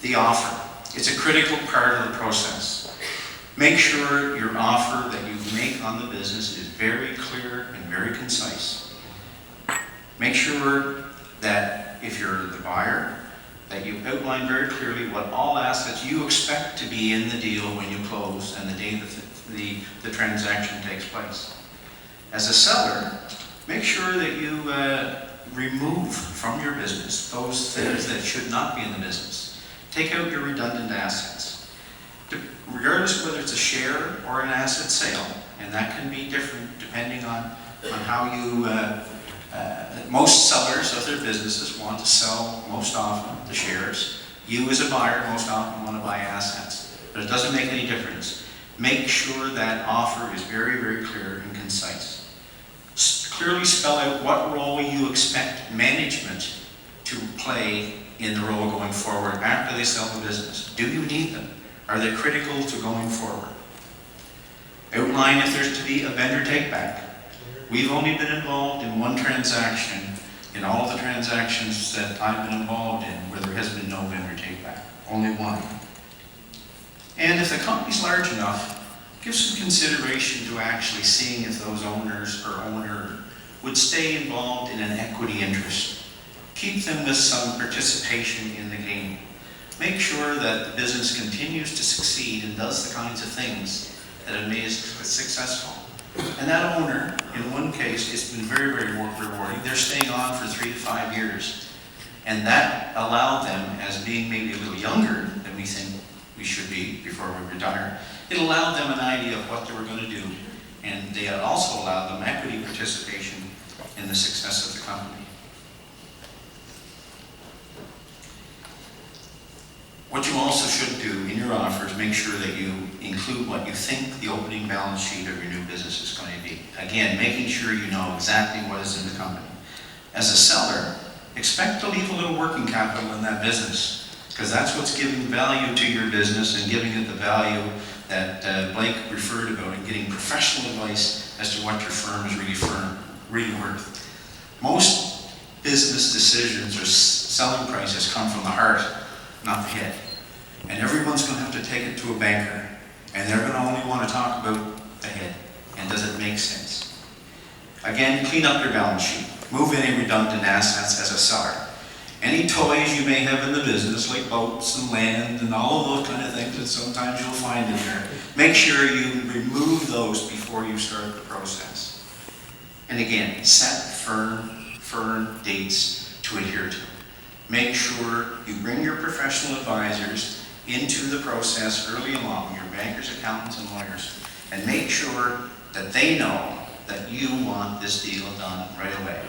the offer. It's a critical part of the process. Make sure your offer that you make on the business is very clear and very concise. Make sure that if you're the buyer, that you outline very clearly what all assets you expect to be in the deal when you close and the day that the transaction takes place. As a seller, make sure that you remove from your business those things that should not be in the business. Take out your redundant assets. Regardless of whether it's a share or an asset sale, and that can be different depending on how you, most sellers of their businesses want to sell most often the shares. You as a buyer most often want to buy assets, but it doesn't make any difference. Make sure that offer is very, very clear and concise. Clearly spell out what role you expect management to play in the role going forward after they sell the business. Do you need them? Are they critical to going forward? Outline if there's to be a vendor take-back. We've only been involved in one transaction in all of the transactions that I've been involved in where there has been no vendor take-back. Only one. And if the company's large enough, give some consideration to actually seeing if those owners or owner would stay involved in an equity interest. Keep them with some participation in the game. Make sure that the business continues to succeed and does the kinds of things that have made it successful. And that owner, in one case, it's been very, very rewarding. They're staying on for 3 to 5 years. And that allowed them, as being maybe a little younger than we think we should be before we retire, it allowed them an idea of what they were going to do. And they also allowed them equity participation in the success of the company. What you also should do in your offer is make sure that you include what you think the opening balance sheet of your new business is going to be. Again, making sure you know exactly what is in the company. As a seller, expect to leave a little working capital in that business, because that's what's giving value to your business and giving it the value that Blake referred about, and getting professional advice as to what your firm is really worth. Most business decisions or selling prices come from the heart, not the head. And everyone's going to have to take it to a banker, and they're going to only want to talk about the head. And does it make sense? Again, clean up your balance sheet. Move any redundant assets as a seller. Any toys you may have in the business, like boats and land and all of those kind of things that sometimes you'll find in there, make sure you remove those before you start the process. And again, set firm dates to adhere to. Make sure you bring your professional advisors into the process early along, your bankers, accountants, and lawyers, and make sure that they know that you want this deal done right away.